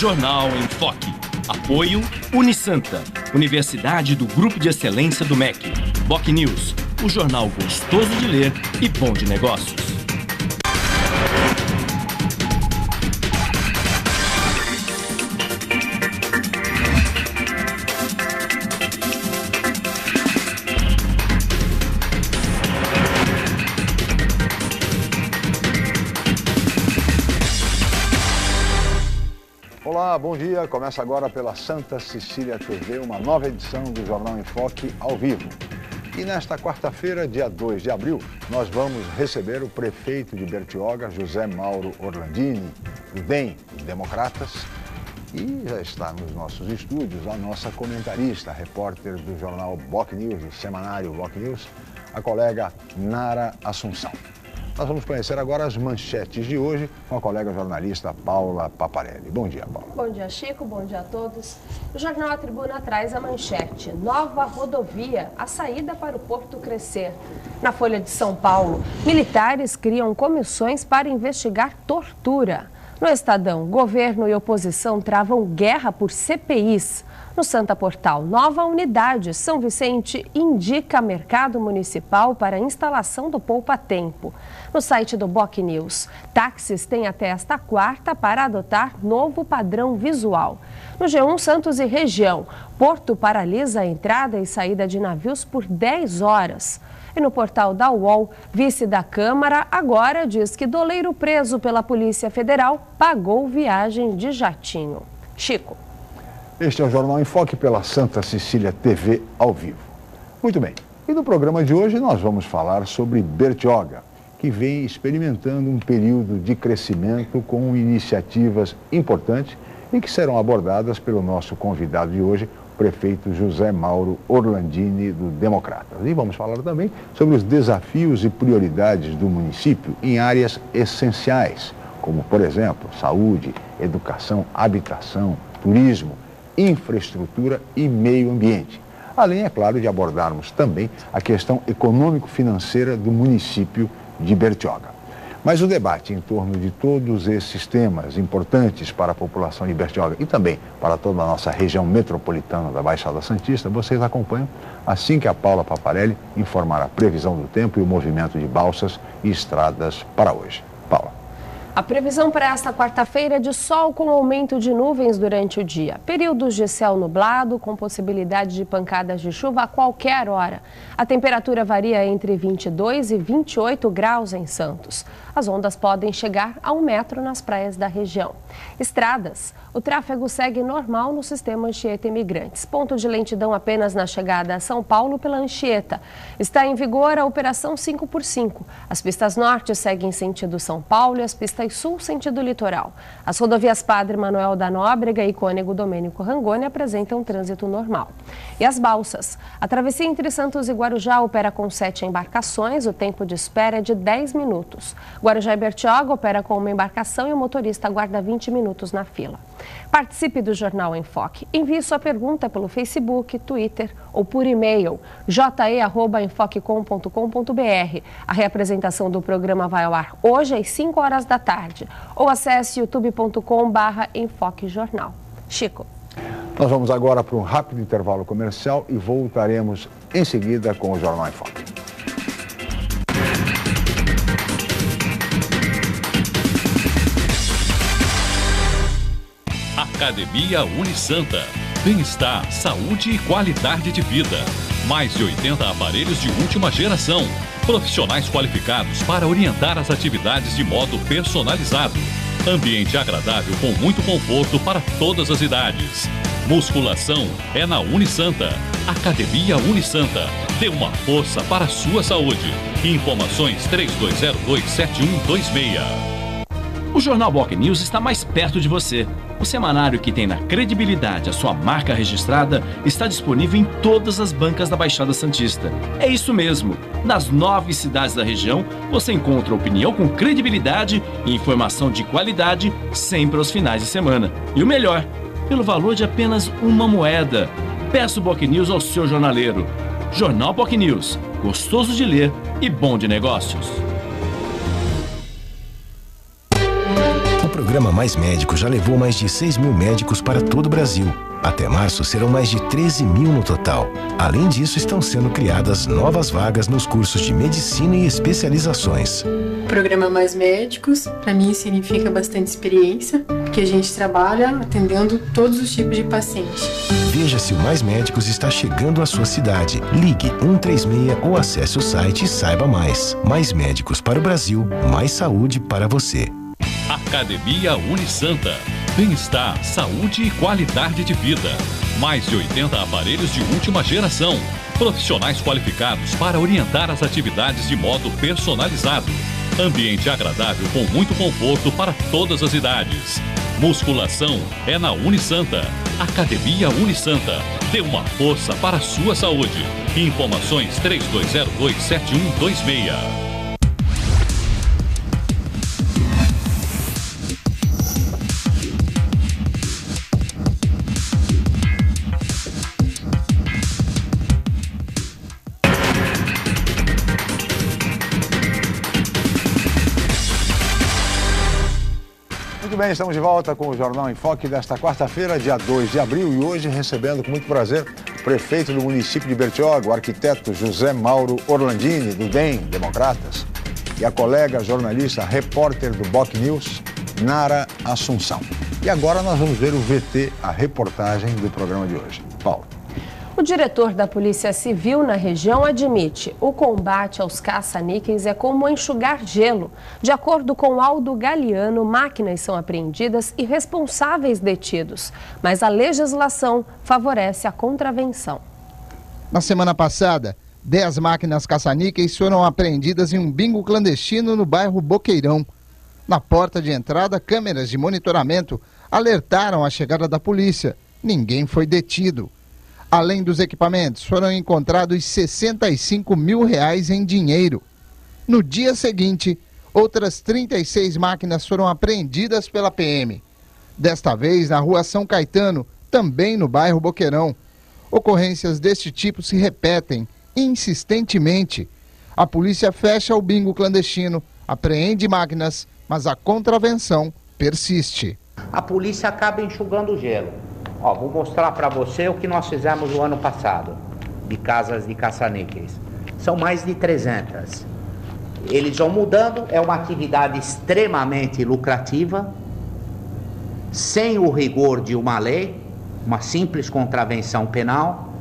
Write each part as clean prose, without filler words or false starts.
Jornal em Foque. Apoio Unisanta, Universidade do Grupo de Excelência do MEC. BocNews, o jornal gostoso de ler e bom de negócios. Olá, bom dia. Começa agora pela Santa Cecília TV, uma nova edição do Jornal em Foque ao vivo. E nesta quarta-feira, dia 2 de abril, nós vamos receber o prefeito de Bertioga, José Mauro Orlandini, do DEM, dos Democratas. E já está nos nossos estúdios a nossa comentarista, repórter do jornal BocNews, do semanário BocNews, a colega Nara Assunção. Nós vamos conhecer agora as manchetes de hoje com a colega jornalista Paula Paparelli. Bom dia, Paula. Bom dia, Chico. Bom dia a todos. O jornal A Tribuna traz a manchete: nova rodovia, a saída para o Porto crescer. Na Folha de São Paulo, militares criam comissões para investigar tortura. No Estadão, governo e oposição travam guerra por CPIs. No Santa Portal, nova unidade, São Vicente indica mercado municipal para a instalação do poupa-tempo. No site do BocNews, táxis têm até esta quarta para adotar novo padrão visual. No G1 Santos e região, Porto paralisa a entrada e saída de navios por 10 horas. E no portal da UOL, vice da Câmara agora diz que doleiro preso pela Polícia Federal pagou viagem de jatinho. Chico. Este é o Jornal em Foque pela Santa Cecília TV ao vivo. Muito bem, e no programa de hoje nós vamos falar sobre Bertioga, que vem experimentando um período de crescimento com iniciativas importantes e que serão abordadas pelo nosso convidado de hoje, o prefeito José Mauro Orlandini, do Democratas. E vamos falar também sobre os desafios e prioridades do município em áreas essenciais, como, por exemplo, saúde, educação, habitação, turismo, infraestrutura e meio ambiente. Além, é claro, de abordarmos também a questão econômico-financeira do município de Bertioga. Mas o debate em torno de todos esses temas importantes para a população de Bertioga e também para toda a nossa região metropolitana da Baixada Santista, vocês acompanham assim que a Paula Paparelli informar a previsão do tempo e o movimento de balsas e estradas para hoje. Paula. A previsão para esta quarta-feira é de sol com aumento de nuvens durante o dia. Períodos de céu nublado com possibilidade de pancadas de chuva a qualquer hora. A temperatura varia entre 22 e 28 graus em Santos. As ondas podem chegar a 1 metro nas praias da região. Estradas. O tráfego segue normal no sistema Anchieta-Imigrantes. Ponto de lentidão apenas na chegada a São Paulo pela Anchieta. Está em vigor a operação 5x5. As pistas norte seguem sentido São Paulo e as pistas sul sentido litoral. As rodovias Padre Manuel da Nóbrega e Cônego Domênico Rangoni apresentam trânsito normal. E as balsas. A travessia entre Santos e Guarujá opera com 7 embarcações. O tempo de espera é de 10 minutos. Guarujá e Bertioga opera com uma embarcação e o motorista aguarda 20 minutos na fila. Participe do Jornal em Foque. Envie sua pergunta pelo Facebook, Twitter ou por e-mail je@enfoquecom.com.br. A reapresentação do programa vai ao ar hoje às 5 horas da tarde. Ou acesse youtube.com/enfoquejornal. Chico. Nós vamos agora para um rápido intervalo comercial e voltaremos em seguida com o Jornal em Foque. Academia Unisanta. Bem-estar, saúde e qualidade de vida. Mais de 80 aparelhos de última geração. Profissionais qualificados para orientar as atividades de modo personalizado. Ambiente agradável com muito conforto para todas as idades. Musculação é na Unisanta. Academia Unisanta. Dê uma força para a sua saúde. Informações 3202-7126. O Jornal BocNews está mais perto de você. O semanário que tem na credibilidade a sua marca registrada está disponível em todas as bancas da Baixada Santista. É isso mesmo. Nas 9 cidades da região, você encontra opinião com credibilidade e informação de qualidade sempre aos finais de semana. E o melhor, pelo valor de apenas uma moeda. Peça o BocNews ao seu jornaleiro. Jornal BocNews, gostoso de ler e bom de negócios. programa Mais Médicos já levou mais de 6 mil médicos para todo o Brasil. Até março serão mais de 13 mil no total. Além disso, estão sendo criadas novas vagas nos cursos de medicina e especializações. O programa Mais Médicos, para mim, significa bastante experiência, porque a gente trabalha atendendo todos os tipos de pacientes. Veja se o Mais Médicos está chegando à sua cidade. Ligue 136 ou acesse o site e saiba mais. Mais Médicos para o Brasil, mais saúde para você. Academia Unisanta. Bem-estar, saúde e qualidade de vida. Mais de 80 aparelhos de última geração. Profissionais qualificados para orientar as atividades de modo personalizado. Ambiente agradável com muito conforto para todas as idades. Musculação é na Unisanta. Academia Unisanta. Dê uma força para a sua saúde. Informações 3202-7126. Muito bem, estamos de volta com o Jornal em Foque desta quarta-feira, dia 2 de abril, e hoje recebendo com muito prazer o prefeito do município de Bertioga, o arquiteto José Mauro Orlandini, do DEM, Democratas, e a colega jornalista, repórter do Boc News, Nara Assunção. E agora nós vamos ver o VT, a reportagem do programa de hoje. Paulo. O diretor da Polícia Civil na região admite: o combate aos caça-níqueis é como enxugar gelo. De acordo com Aldo Galiano, máquinas são apreendidas e responsáveis detidos. Mas a legislação favorece a contravenção. Na semana passada, 10 máquinas caça-níqueis foram apreendidas em um bingo clandestino no bairro Boqueirão. Na porta de entrada, câmeras de monitoramento alertaram a chegada da polícia. Ninguém foi detido. Além dos equipamentos, foram encontrados R$65 mil em dinheiro. No dia seguinte, outras 36 máquinas foram apreendidas pela PM. Desta vez, na rua São Caetano, também no bairro Boqueirão. Ocorrências deste tipo se repetem insistentemente. A polícia fecha o bingo clandestino, apreende máquinas, mas a contravenção persiste. A polícia acaba enxugando o gelo. Ó, vou mostrar para você o que nós fizemos no ano passado, de casas de caça-níqueis. São mais de 300. Eles vão mudando, é uma atividade extremamente lucrativa, sem o rigor de uma lei, uma simples contravenção penal,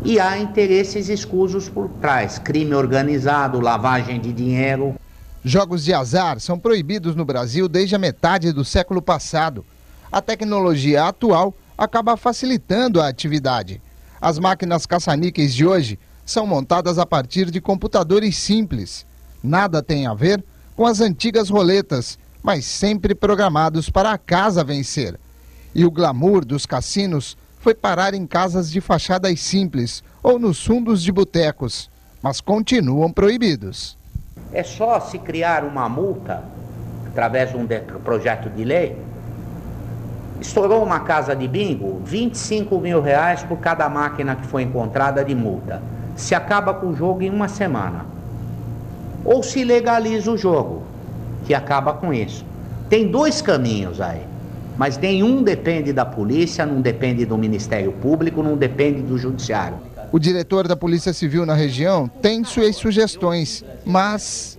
e há interesses escusos por trás, crime organizado, lavagem de dinheiro. Jogos de azar são proibidos no Brasil desde a metade do século passado. A tecnologia atual acaba facilitando a atividade. As máquinas caça-níqueis de hoje são montadas a partir de computadores simples. Nada tem a ver com as antigas roletas, mas sempre programados para a casa vencer. E o glamour dos cassinos foi parar em casas de fachadas simples ou nos fundos de botecos, mas continuam proibidos. É só se criar uma multa, através de um projeto de lei. Estourou uma casa de bingo, R$25 mil por cada máquina que foi encontrada de multa. Se acaba com o jogo em uma semana. Ou se legaliza o jogo, que acaba com isso. Tem dois caminhos aí, mas nenhum depende da polícia, não depende do Ministério Público, não depende do Judiciário. O diretor da Polícia Civil na região tem suas sugestões, mas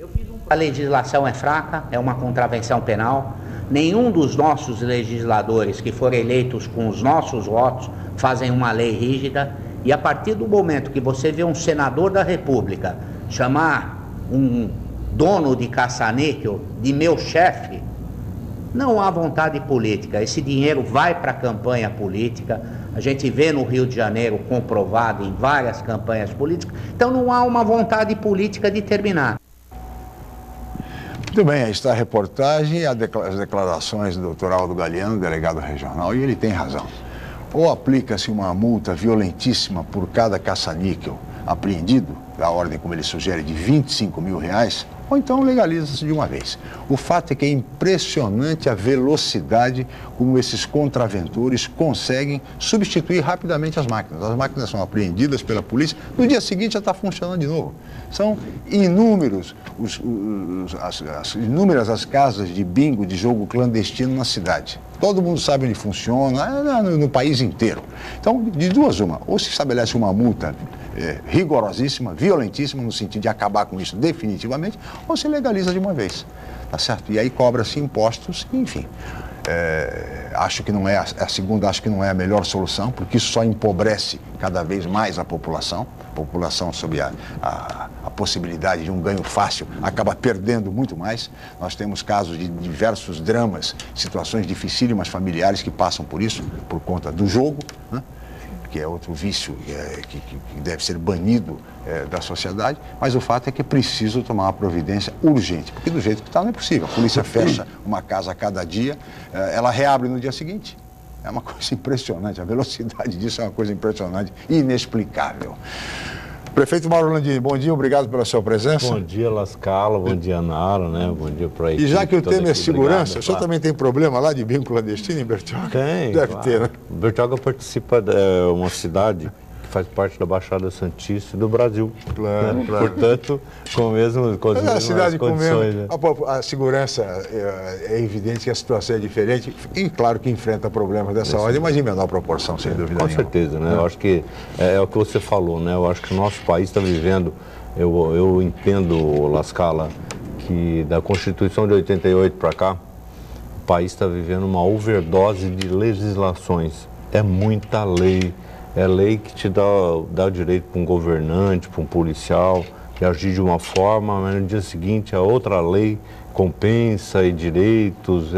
a legislação é fraca, é uma contravenção penal. Nenhum dos nossos legisladores que foram eleitos com os nossos votos fazem uma lei rígida, e a partir do momento que você vê um senador da República chamar um dono de caça-níquel de meu chefe, não há vontade política. Esse dinheiro vai para a campanha política, a gente vê no Rio de Janeiro comprovado em várias campanhas políticas, então não há uma vontade política de terminar. Muito bem, aí está a reportagem e as declarações do Dr. Aldo Galiano, delegado regional, e ele tem razão. Ou aplica-se uma multa violentíssima por cada caça-níquel apreendido, da ordem, como ele sugere, de R$25 mil, ou então legaliza-se de uma vez. O fato é que é impressionante a velocidade como esses contraventores conseguem substituir rapidamente as máquinas. As máquinas são apreendidas pela polícia, no dia seguinte já está funcionando de novo. São inúmeras as casas de bingo, de jogo clandestino na cidade. Todo mundo sabe onde funciona, no país inteiro. Então, de duas uma, ou se estabelece uma multa rigorosíssima, violentíssima, no sentido de acabar com isso definitivamente, ou se legaliza de uma vez, tá certo? E aí cobra-se impostos, enfim. Acho que não é a segunda, acho que não é a melhor solução, porque isso só empobrece cada vez mais a população sob a possibilidade de um ganho fácil acaba perdendo muito mais. Nós temos casos de diversos dramas, situações dificílimas familiares que passam por isso, por conta do jogo, né? Que é outro vício que deve ser banido da sociedade, mas o fato é que é preciso tomar uma providência urgente, porque do jeito que está não é possível. A polícia fecha uma casa a cada dia, ela reabre no dia seguinte. É uma coisa impressionante, a velocidade disso é uma coisa impressionante e inexplicável. Prefeito Mauro Landini, bom dia, obrigado pela sua presença. Bom dia, Lascala, bom dia, Nara, né? Bom dia para a equipe. E já que o tema é segurança, obrigado, o senhor também tem problema lá de bingo clandestino em Bertioga? Tem, deve claro. ter, né? Bertioga participa de uma cidade que faz parte da Baixada Santista do Brasil. Claro, né? claro. Portanto, com as mesmas condições. Né? A segurança, é evidente que a situação é diferente e claro que enfrenta problemas dessa ordem, mas em menor proporção, sem dúvida nenhuma. Com certeza, né? Eu acho que é o que você falou, né? Eu acho que o nosso país está vivendo, eu entendo, Lascala, que da Constituição de 88 para cá, o país está vivendo uma overdose de legislações. É muita lei. É lei que te dá direito para um governante, para um policial, de agir de uma forma, mas no dia seguinte a outra lei compensa e direitos.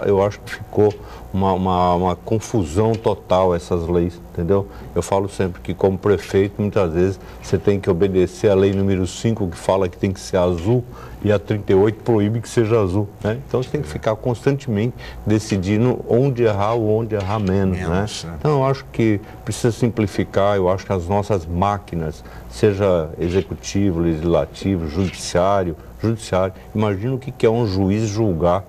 Eu acho que ficou uma confusão total essas leis, entendeu? Eu falo sempre que como prefeito, muitas vezes, você tem que obedecer a lei número 5, que fala que tem que ser azul, e a 38 proíbe que seja azul, né? Então você tem que ficar constantemente decidindo onde errar ou onde errar menos, né? Então eu acho que precisa simplificar, eu acho que as nossas máquinas, seja executivo, legislativo, judiciário, imagina o que é um juiz julgar.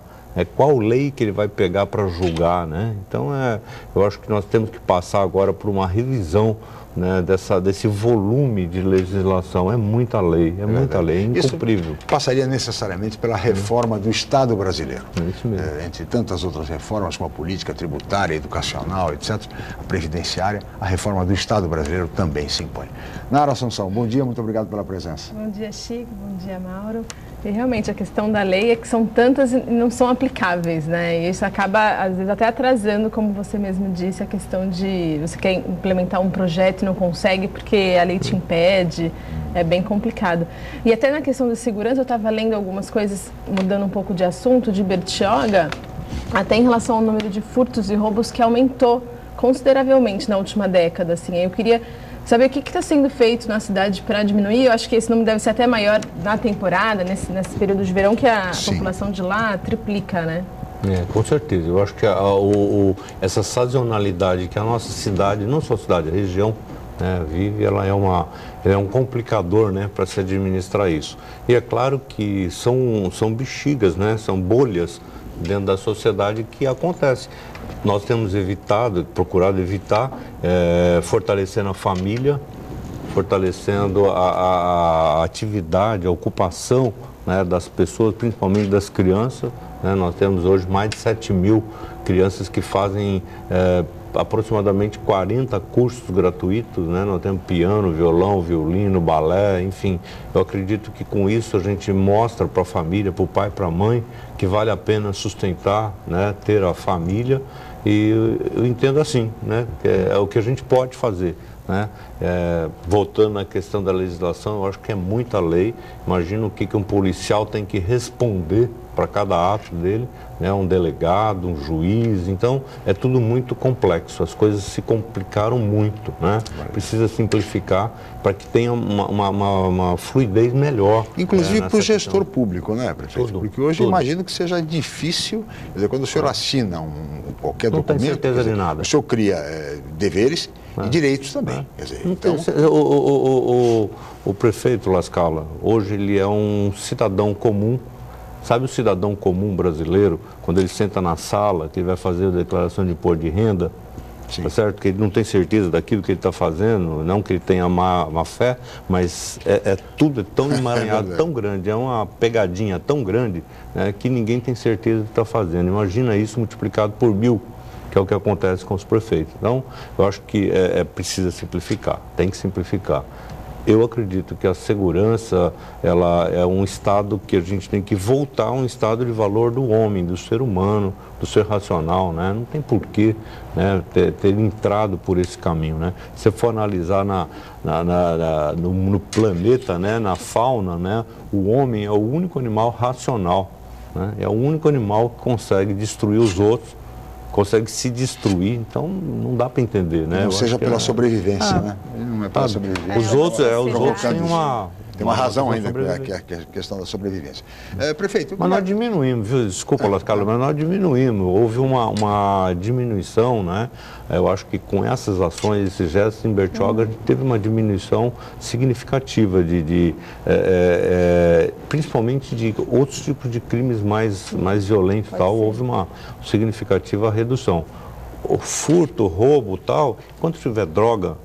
Qual lei que ele vai pegar para julgar, né? Então, eu acho que nós temos que passar agora por uma revisão, né, desse volume de legislação. É muita lei, é incumprível. Isso passaria necessariamente pela reforma do Estado brasileiro. É isso mesmo. Entre tantas outras reformas, como a política tributária, educacional, etc., a previdenciária, a reforma do Estado brasileiro também se impõe. Nara Assunção, bom dia, muito obrigado pela presença. Bom dia, Chico, bom dia, Mauro. E realmente a questão da lei é que são tantas e não são aplicáveis, né? E isso acaba, às vezes, até atrasando, como você mesmo disse, a questão de você quer implementar um projeto e não consegue porque a lei te impede, é bem complicado. E até na questão da segurança, eu estava lendo algumas coisas, mudando um pouco de assunto, de Bertioga, até em relação ao número de furtos e roubos que aumentou consideravelmente na última década, assim. Eu queria saber o que está sendo feito na cidade para diminuir. Eu acho que esse número deve ser até maior na temporada, nesse período de verão, que a população de lá triplica, né? Com certeza. Eu acho que essa sazonalidade que a nossa cidade, não só a cidade, a região, né, vive, ela é um complicador, né, para se administrar isso. E é claro que são bexigas, né, são bolhas dentro da sociedade que acontece. Nós temos procurado evitar, fortalecendo a família, fortalecendo a atividade, a ocupação, né, das pessoas, principalmente das crianças, né? Nós temos hoje mais de 7 mil crianças que fazem aproximadamente 40 cursos gratuitos, né? Nós temos piano, violão, violino, balé, enfim. Eu acredito que com isso a gente mostra para a família, para o pai, para a mãe, que vale a pena sustentar, né, ter a família. E eu entendo assim, né, que é o que a gente pode fazer, né? Voltando na questão da legislação, eu acho que é muita lei. Imagina o que um policial tem que responder para cada ato dele, né? Um delegado, um juiz. Então, é tudo muito complexo. As coisas se complicaram muito, né? Precisa simplificar para que tenha uma fluidez melhor. Inclusive para o gestor público, né, prefeito? Porque hoje imagino que seja difícil, quer dizer, quando o senhor assina qualquer documento, não tem certeza de nada. O senhor cria deveres E direitos também. Quer dizer, então... O prefeito La Scala, hoje ele é um cidadão comum. Sabe o cidadão comum brasileiro, quando ele senta na sala, que ele vai fazer a declaração de imposto de renda, tá certo? Que ele não tem certeza daquilo que ele está fazendo, não que ele tenha má fé, mas tudo é tão emaranhado, tão grande, é uma pegadinha tão grande, né, que ninguém tem certeza do que está fazendo. Imagina isso multiplicado por 1000, que é o que acontece com os prefeitos. Então, eu acho que precisa simplificar, tem que simplificar. Eu acredito que a segurança, ela é um estado que a gente tem que voltar a um estado de valor do homem, do ser humano, do ser racional, né? Não tem porquê, né, ter entrado por esse caminho, né? Se você for analisar no planeta, né, na fauna, né, o homem é o único animal racional, né? É o único animal que consegue destruir os outros, consegue se destruir, então não dá para entender, né? Não seja pela sobrevivência, né? Ele não é pela sobrevivência. Os outros têm uma... Tem uma razão ainda, que é a questão da sobrevivência. Prefeito... Mas nós diminuímos, viu? Desculpa, Las Carlos, mas nós diminuímos. Houve uma diminuição, né? Eu acho que com essas ações, esses gestos em Bertioga, a gente teve uma diminuição significativa principalmente de outros tipos de crimes mais violentos e tal. Houve uma significativa redução. O furto, o roubo e tal, enquanto tiver droga,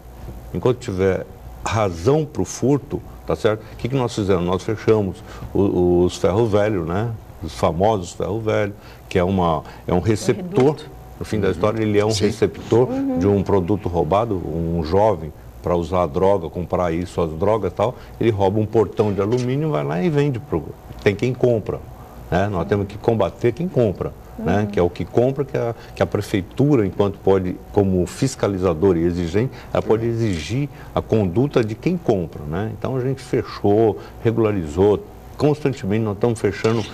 enquanto tiver razão para o furto, tá certo? O que nós fizemos? Nós fechamos os ferro velho, né? Os famosos ferro velho, que é um receptor, no fim da história, ele é um receptor de um produto roubado, um jovem, para usar a droga, comprar aí suas drogas e tal, ele rouba um portão de alumínio, vai lá e vende. Tem quem compra, né? Nós temos que combater quem compra. Né, que é o que compra, que a prefeitura, enquanto pode, como fiscalizador e exigente, ela pode exigir a conduta de quem compra. Né? Então a gente fechou, regularizou, constantemente nós estamos fechando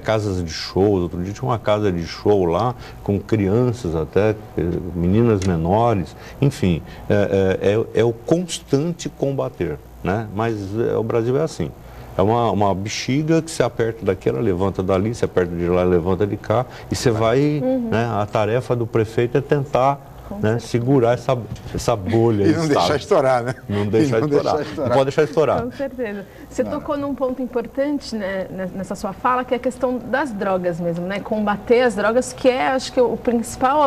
casas de show. Outro dia tinha uma casa de show lá, com crianças até, meninas menores, enfim, é o constante combater. Né? Mas o Brasil é assim. É uma bexiga que se aperta daqui, ela levanta dali, se aperta de lá, levanta de cá, e você vai, né, a tarefa do prefeito é tentar, né, segurar essa bolha. E não deixar estourar, né? Não deixar estourar. Não pode deixar estourar. Com certeza. Você tocou num ponto importante, né, nessa sua fala, que é a questão das drogas mesmo, né? Combater as drogas, que é, acho que, a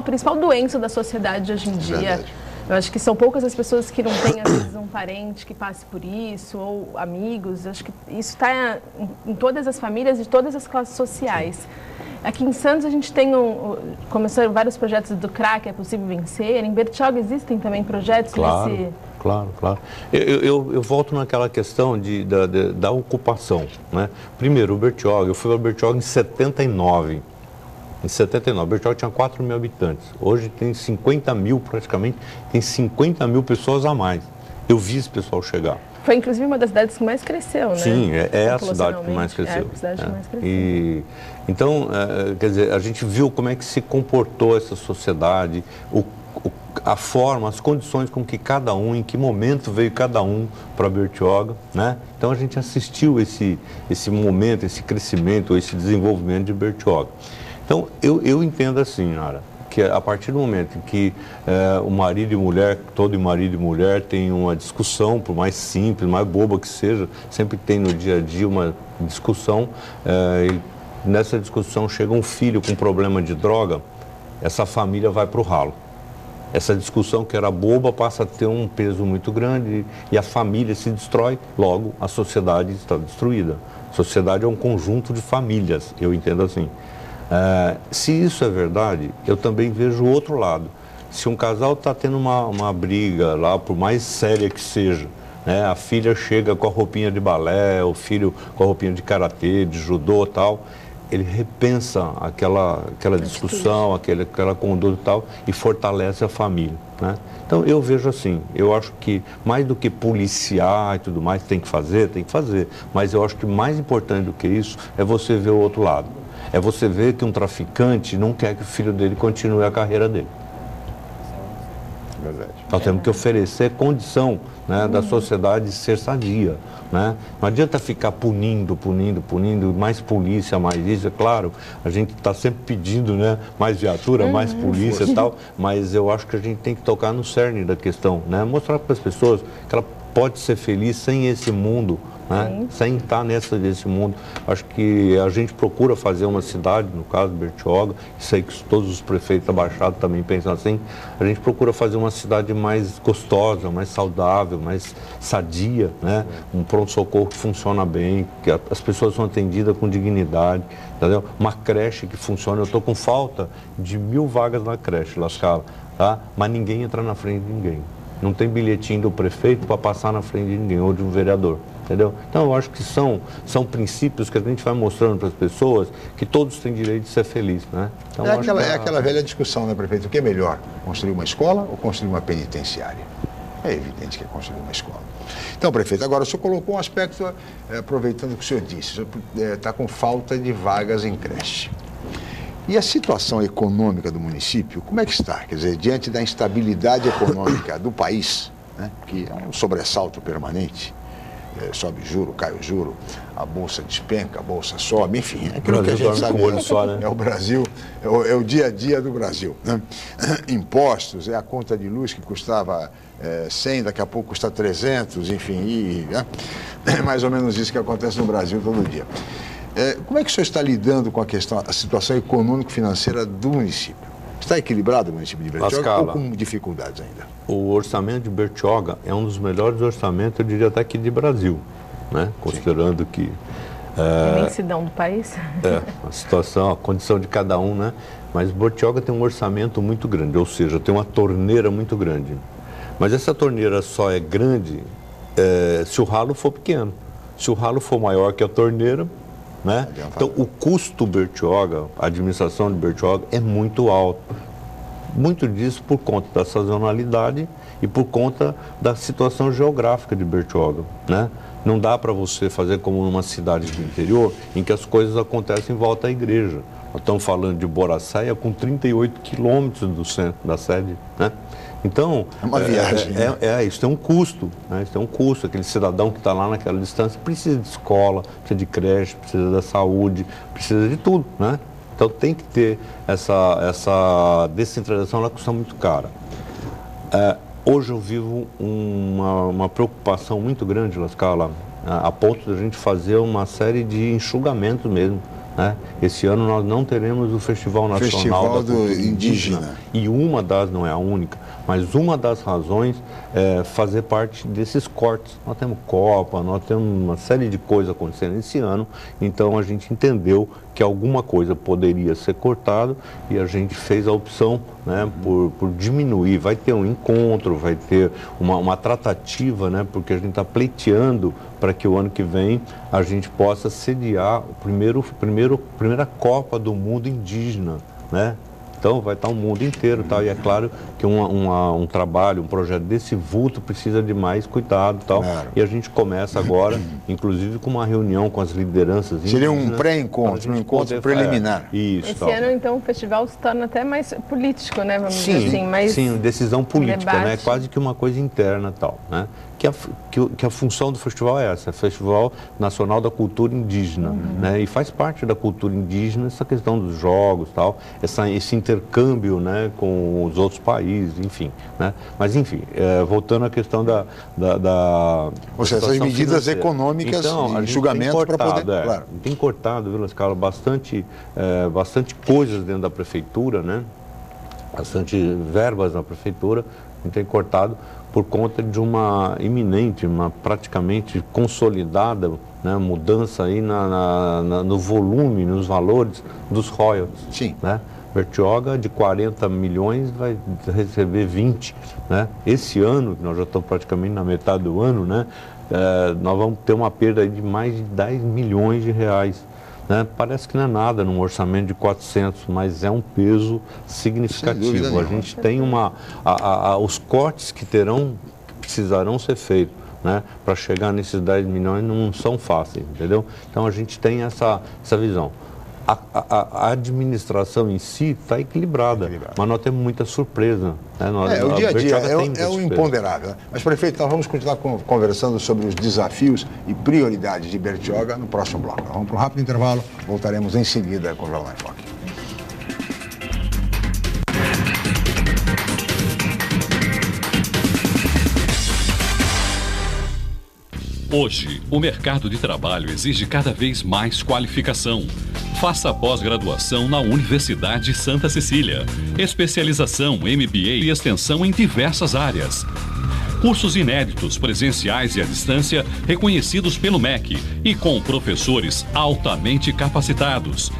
principal doença da sociedade hoje em dia. Verdade. Eu acho que são poucas as pessoas que não têm, às vezes, um parente que passe por isso, ou amigos. Eu acho que isso está em todas as famílias, de todas as classes sociais. Aqui em Santos a gente tem começaram vários projetos do CRA, que é possível vencer. Em Bertioga existem também projetos nesse... Claro. Eu volto naquela questão da ocupação, né? Primeiro, o Bertioga, eu fui para Bertioga em 79. Em 79, Bertioga tinha 4 mil habitantes. Hoje tem 50 mil praticamente, tem 50 mil pessoas a mais. Eu vi esse pessoal chegar. Foi inclusive uma das cidades que mais cresceu, né? Sim, é a cidade que mais cresceu. É a cidade que mais cresceu. Então, quer dizer, a gente viu como é que se comportou essa sociedade, a forma, as condições com que cada um, em que momento veio cada um para Bertioga, né? Então a gente assistiu esse momento, esse crescimento, esse desenvolvimento de Bertioga. Então, eu entendo assim, Nara, que a partir do momento em que o marido e mulher, todo marido e mulher tem uma discussão, por mais simples, mais boba que seja, sempre tem no dia a dia uma discussão, e nessa discussão chega um filho com problema de droga, essa família vai para o ralo. Essa discussão que era boba passa a ter um peso muito grande e a família se destrói, logo a sociedade está destruída. A sociedade é um conjunto de famílias, eu entendo assim. Se isso é verdade, eu também vejo o outro lado. Se um casal está tendo uma briga lá, por mais séria que seja, né, a filha chega com a roupinha de balé, o filho com a roupinha de karatê, de judô e tal, ele repensa aquela discussão, aquela conduta e tal, e fortalece a família. Né? Então eu vejo assim, eu acho que mais do que policiar e tudo mais, tem que fazer, mas eu acho que mais importante do que isso é você ver o outro lado. É você ver que um traficante não quer que o filho dele continue a carreira dele. Verdade. Nós temos que oferecer condição, né, da sociedade ser sadia, né? Não adianta ficar punindo, mais polícia, mais isso, é claro, a gente está sempre pedindo, né, mais viatura, mais polícia e tal, mas eu acho que a gente tem que tocar no cerne da questão, né? Mostrar para as pessoas que ela pode ser feliz sem esse mundo, né? Sem estar nesse mundo. Acho que a gente procura fazer uma cidade, no caso de Bertioga, sei que todos os prefeitos da Baixada também pensam assim, a gente procura fazer uma cidade mais gostosa, mais saudável, mais sadia, né? Um pronto-socorro que funciona bem, que as pessoas são atendidas com dignidade, entendeu? Uma creche que funciona. Eu estou com falta de 1000 vagas na creche, La Scala, tá? Mas ninguém entra na frente de ninguém. Não tem bilhetinho do prefeito para passar na frente de ninguém, ou de um vereador. Entendeu? Então, eu acho que são princípios que a gente vai mostrando para as pessoas que todos têm direito de ser felizes, né? Então, é aquela velha discussão, né, prefeito? O que é melhor, construir uma escola ou construir uma penitenciária? É evidente que é construir uma escola. Então, prefeito, agora o senhor colocou um aspecto, aproveitando o que o senhor disse, o senhor está com falta de vagas em creche. E a situação econômica do município, como é que está? Quer dizer, diante da instabilidade econômica do país, né, que é um sobressalto permanente, sobe juro, cai o juro, a bolsa despenca, a bolsa sobe, enfim, é aquilo que a gente sabe, só, né? É o Brasil, é o dia a dia do Brasil, né? Impostos, é a conta de luz que custava 100, daqui a pouco custa 300, enfim, né? É mais ou menos isso que acontece no Brasil todo dia. Como é que o senhor está lidando com a situação econômico-financeira do município? Está equilibrado o município de Bertioga ou com dificuldades ainda? O orçamento de Bertioga é um dos melhores orçamentos, eu diria até aqui de Brasil, né? Considerando que... A imensidão do país. A situação, a condição de cada um, né? Mas Bertioga tem um orçamento muito grande, ou seja, tem uma torneira muito grande. Mas essa torneira só é grande se o ralo for pequeno. Se o ralo for maior que a torneira, né? Então, o custo Bertioga, a administração de Bertioga é muito alto. Muito disso por conta da sazonalidade e por conta da situação geográfica de Bertioga, né? Não dá para você fazer como numa cidade do interior, em que as coisas acontecem em volta à igreja. Nós estamos falando de Boracéia, com 38 quilômetros do centro da sede, né? Então, é uma viagem. Isso tem um custo, né? Isso tem um custo. Aquele cidadão que está lá naquela distância precisa de escola, precisa de creche, precisa da saúde, precisa de tudo, né? Então tem que ter essa descentralização, ela custa muito cara. Hoje eu vivo uma preocupação muito grande, La Scala, a ponto de a gente fazer uma série de enxugamentos mesmo, né? Esse ano nós não teremos o Festival Nacional da Cultura Indígena. E não é a única, mas uma das razões é fazer parte desses cortes. Nós temos Copa, nós temos uma série de coisas acontecendo esse ano, então a gente entendeu que alguma coisa poderia ser cortado e a gente fez a opção, né, por diminuir. Vai ter um encontro, vai ter uma tratativa, né, porque a gente está pleiteando para que o ano que vem a gente possa sediar a primeira Copa do Mundo Indígena, né? Então vai estar o mundo inteiro, tá? E é claro que um trabalho, um projeto desse vulto precisa de mais cuidado, tal. Claro. E a gente começa agora, inclusive com uma reunião com as lideranças. Seria um pré-encontro, um encontro preliminar. Isso. Esse ano então o festival se torna até mais político, né? Vamos dizer assim, mais sim, decisão política, debate. né? Quase que uma coisa interna, tal, né? Que a função do festival é essa, é o Festival Nacional da Cultura Indígena, né? E faz parte da cultura indígena essa questão dos jogos, tal, esse intercâmbio, né, com os outros países, enfim, né? Mas enfim, voltando à questão ou seja, essas medidas econômicas, então, de enxugamento para poder... Claro. Tem cortado, viu, La Scala, bastante coisas dentro da prefeitura, né? Bastante verbas na prefeitura, a gente tem cortado por conta de uma iminente, uma praticamente consolidada, né, mudança aí no volume, nos valores dos royalties. Sim. Né? Bertioga, de 40 milhões, vai receber 20. Né? Esse ano, nós já estamos praticamente na metade do ano, né, nós vamos ter uma perda aí de mais de 10 milhões de reais. Né? Parece que não é nada num orçamento de 400, mas é um peso significativo. A gente tem os cortes que precisarão ser feitos, né, para chegar nesses 10 milhões não são fáceis, entendeu? Então a gente tem essa visão. A administração em si está equilibrada, mas nós temos muita surpresa. Né? O dia a dia é o imponderável. Né? Mas, prefeito, nós vamos continuar conversando sobre os desafios e prioridades de Bertioga no próximo bloco. Vamos para um rápido intervalo, voltaremos em seguida com o Jornal em Foque. Hoje, o mercado de trabalho exige cada vez mais qualificação. Faça pós-graduação na Universidade Santa Cecília. Especialização, MBA e extensão em diversas áreas. Cursos inéditos, presenciais e à distância, reconhecidos pelo MEC e com professores altamente capacitados.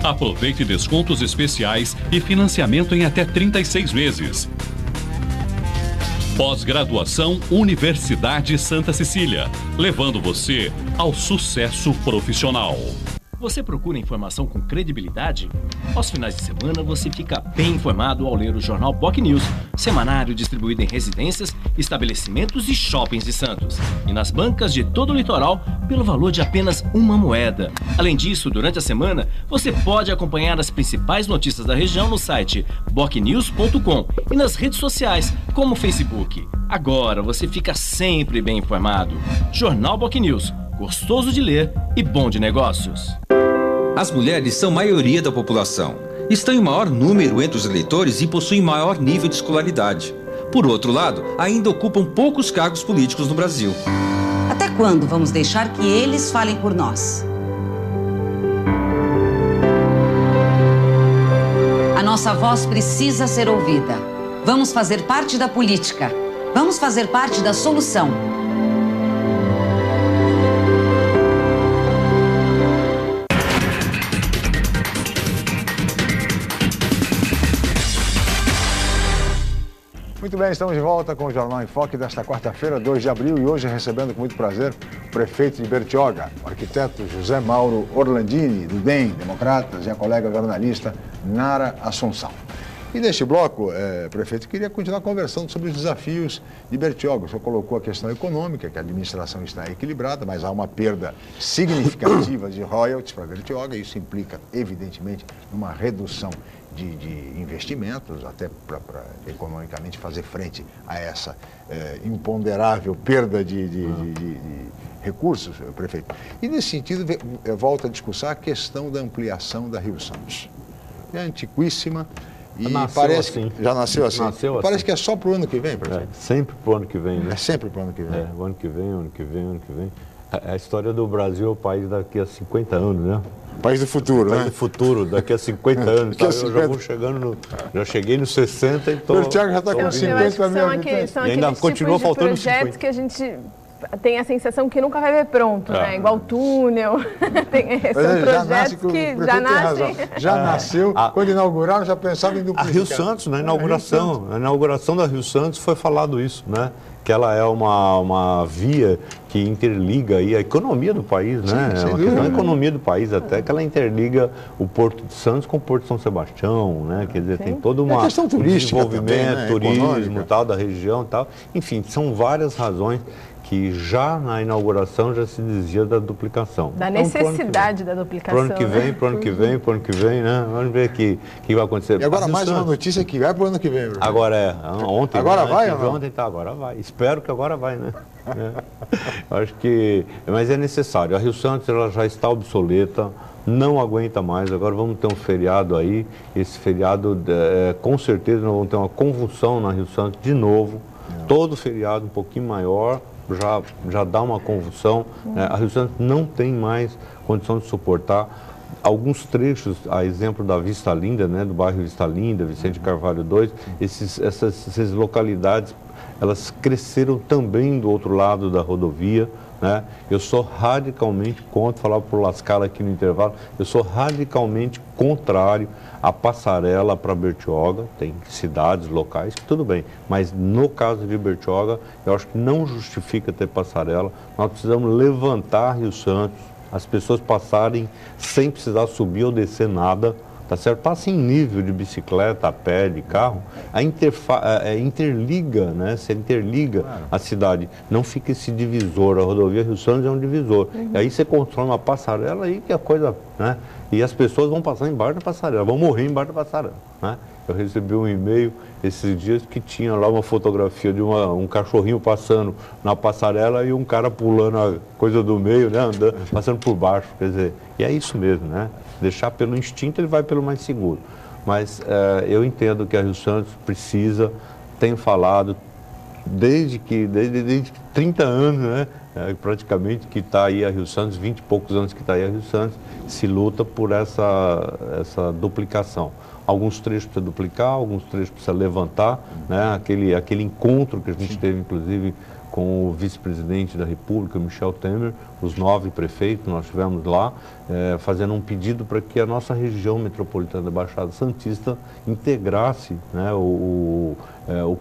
Aproveite descontos especiais e financiamento em até 36 meses. Pós-graduação Universidade Santa Cecília, levando você ao sucesso profissional. Você procura informação com credibilidade? Aos finais de semana você fica bem informado ao ler o jornal BOC News, semanário distribuído em residências, estabelecimentos e shoppings de Santos. E nas bancas de todo o litoral, pelo valor de apenas uma moeda. Além disso, durante a semana, você pode acompanhar as principais notícias da região no site bocnews.com e nas redes sociais, como o Facebook. Agora você fica sempre bem informado. Jornal BOC News, gostoso de ler e bom de negócios. As mulheres são maioria da população. Estão em maior número entre os eleitores e possuem maior nível de escolaridade. Por outro lado, ainda ocupam poucos cargos políticos no Brasil. Até quando vamos deixar que eles falem por nós? A nossa voz precisa ser ouvida. Vamos fazer parte da política. Vamos fazer parte da solução. Muito bem, estamos de volta com o Jornal em Foque desta quarta-feira, 2 de abril, e hoje recebendo com muito prazer o prefeito de Bertioga, o arquiteto José Mauro Orlandini, do DEM, Democratas, e a colega jornalista Nara Assunção. E neste bloco, prefeito, queria continuar conversando sobre os desafios de Bertioga. O senhor colocou a questão econômica, que a administração está equilibrada, mas há uma perda significativa de royalties para Bertioga, e isso implica, evidentemente, uma redução de investimentos, até para economicamente fazer frente a essa imponderável perda de recursos, prefeito. E nesse sentido, volta a discussar a questão da ampliação da Rio Santos. É antiquíssima e parece assim. Já nasceu assim. Parece que é só para o ano que vem, prefeito. Sempre para o ano que vem, né? É sempre para o ano que vem. O ano que vem, ano que vem, ano que vem. A história do Brasil é o país daqui a 50 anos, né? País do futuro, né? País do futuro, daqui a 50 anos. Tá? Eu já vou chegando já cheguei nos 60 e estou... O Bertioga já está com 50 mil habitantes. São aqueles tipos de projetos que a gente tem a sensação que nunca vai ver pronto, né? Igual túnel. São projetos que já nascem. Já nasceu, quando inauguraram, já pensavam em duplicar. A Rio Santos, na inauguração da Rio Santos foi falado isso, né? Que ela é uma via que interliga aí a economia do país, né? Sim, a economia do país até, que ela interliga o Porto de Santos com o Porto de São Sebastião, né? Quer dizer, tem todo um desenvolvimento, também, né? Turismo, tal, da região e tal. Enfim, são várias razões que já na inauguração já se dizia da duplicação. Da necessidade da duplicação. Pro ano que vem, pro ano que vem, né? Vamos ver o que vai acontecer. E agora mais uma notícia que vai pro ano que vem, Bruno. Agora ontem. Agora vai ou não? Ontem tá, agora vai. Espero que agora vai, né? Acho que... Mas é necessário. A Rio Santos ela já está obsoleta, não aguenta mais. Agora vamos ter um feriado aí. Esse feriado, com certeza, nós vamos ter uma convulsão na Rio Santos de novo. Todo feriado um pouquinho maior. Já dá uma convulsão. A Rio Santos não tem mais condição de suportar. Alguns trechos, a exemplo da Vista Linda, né, do bairro Vista Linda, Vicente Carvalho 2, essas localidades, elas cresceram também do outro lado da rodovia. Né? Eu sou radicalmente contra, falar por Lascala aqui no intervalo, eu sou radicalmente contrário à passarela para Bertioga. Tem cidades, locais, que tudo bem, mas no caso de Bertioga, eu acho que não justifica ter passarela. Nós precisamos levantar Rio Santos, as pessoas passarem sem precisar subir ou descer nada, tá certo? Passa em nível de bicicleta, a pé, de carro, interliga, né? Você interliga a cidade, não fica esse divisor, a rodovia Rio Santos é um divisor. E aí você constrói uma passarela aí que é coisa, né? E as pessoas vão passar embaixo da passarela, vão morrer embaixo da passarela, né? Eu recebi um e-mail esses dias que tinha lá uma fotografia de um cachorrinho passando na passarela e um cara pulando a coisa do meio, né, andando, passando por baixo, quer dizer, e é isso mesmo, né? Deixar pelo instinto, ele vai pelo mais seguro. Mas eu entendo que a Rio Santos precisa, tenho falado, desde 30 anos, né, praticamente, que está aí a Rio Santos, 20 e poucos anos que está aí a Rio Santos, se luta por essa duplicação. Alguns trechos precisa duplicar, alguns trechos precisa levantar, né? Aquele encontro que a gente teve, inclusive, com o vice-presidente da República, Michel Temer, os 9 prefeitos, nós estivemos lá, fazendo um pedido para que a nossa região metropolitana da Baixada Santista integrasse, né, o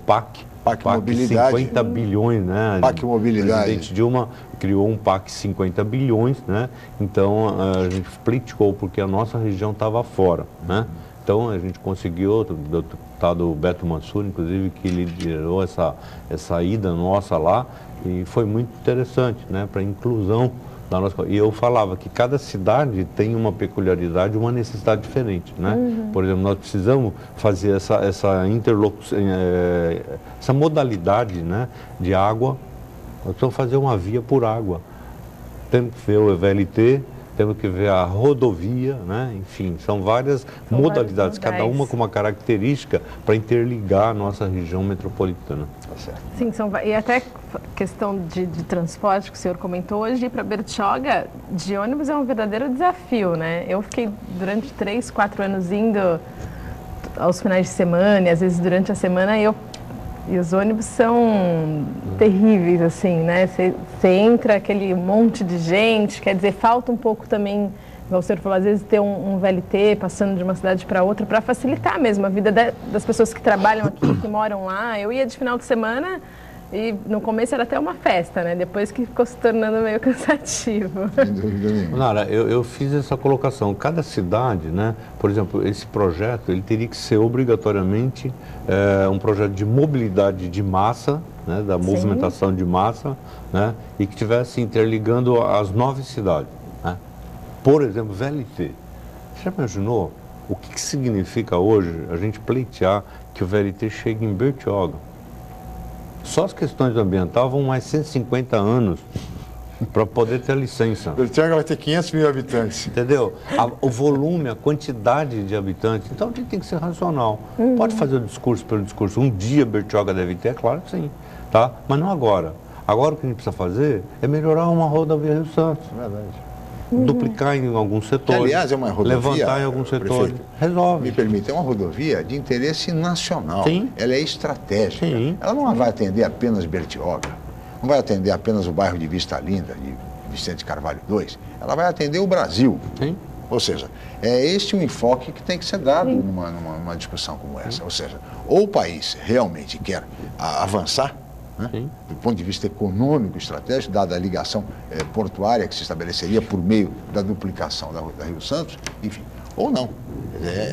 PAC Mobilidade. 50 bilhões, né? PAC Mobilidade. O presidente Dilma criou um PAC 50 bilhões, né? Então, a gente pleiteou porque a nossa região estava fora, né? Então, a gente conseguiu, o deputado Beto Mansur, inclusive, que liderou essa ida nossa lá, e foi muito interessante, né, para a inclusão da nossa... E eu falava que cada cidade tem uma peculiaridade, uma necessidade diferente, né? Por exemplo, nós precisamos fazer essa interlocução, essa modalidade, né, de água, nós precisamos fazer uma via por água. Temos que ver o VLT, temos que ver a rodovia, né? Enfim, são várias modalidades, cada uma com uma característica para interligar a nossa região metropolitana. Sim, e até questão de transporte que o senhor comentou, hoje ir para Bertioga de ônibus é um verdadeiro desafio, né? Eu fiquei durante 3, 4 anos indo aos finais de semana e às vezes durante a semana e os ônibus são terríveis, assim, né? Você entra aquele monte de gente, quer dizer, falta um pouco também, como o senhor falou, às vezes ter um VLT passando de uma cidade para outra para facilitar mesmo a vida das pessoas que trabalham aqui, que moram lá. Eu ia de final de semana e no começo era até uma festa, né? Depois que ficou se tornando meio cansativo. Nara, eu fiz essa colocação. Cada cidade, né? Por exemplo, esse projeto, ele teria que ser obrigatoriamente um projeto de mobilidade de massa, né? Da movimentação de massa, né? E que estivesse interligando as 9 cidades, né? Por exemplo, VLT. Você já imaginou o que significa hoje a gente pleitear que o VLT chegue em Bertioga? Só as questões ambientais vão mais 150 anos para poder ter a licença. Bertioga vai ter 500 mil habitantes. Entendeu? O volume, a quantidade de habitantes. Então, a gente tem que ser racional. Pode fazer o discurso pelo discurso. Um dia Bertioga deve ter, é claro que sim. Tá? Mas não agora. Agora o que a gente precisa fazer é melhorar uma rodovia Rio Santos. Verdade. Duplicar em alguns setores. Que, aliás, é uma rodovia, levantar em alguns setores. Resolve. Me permite, é uma rodovia de interesse nacional. Sim. Ela é estratégica. Sim. Ela não vai atender apenas Bertioga, não vai atender apenas o bairro de Vista Linda, de Vicente Carvalho II. Ela vai atender o Brasil. Sim. Ou seja, é este o enfoque que tem que ser dado numa discussão como essa. Ou seja, ou o país realmente quer avançar, né? Do ponto de vista econômico, estratégico, dada a ligação portuária que se estabeleceria por meio da duplicação da Rio Santos, enfim, ou não.